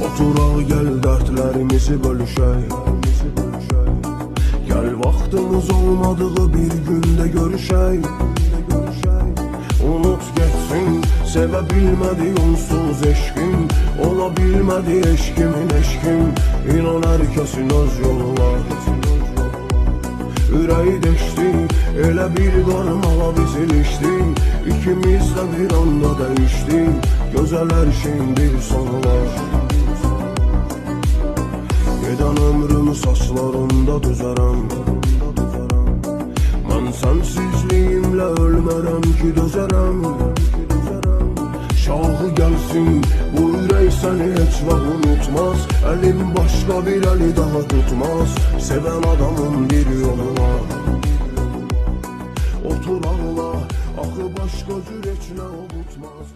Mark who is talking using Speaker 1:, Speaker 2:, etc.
Speaker 1: Oturaq gəl dərdlərimizi bölüşək. Gəl vaxtımız olmadığı bir gündə görüşək. Unut geçsin, sevə bilmədi onsuz eşkin. Ola bilmədi eşkimin eşkim. İnan hər kəsin öz yolu var. Ürəyi deşdi, elə bir qarmağa biz ilişdi. İkimiz də bir anda dəyişdi. Gözəl hər şeyin bir sonu var. Gedən ömrümü saçlarımda düzərəm. Mən sənsizliyimlə ölmərəm ki dözərəm. Şahı gəlsin, bu ürək səni heç vaxt unutmaz. Əlim başqa bir əli daha tutmaz. Sevən adamın bir yolu var. Otur ağla, axı başqa cür heç nə o tutmaz.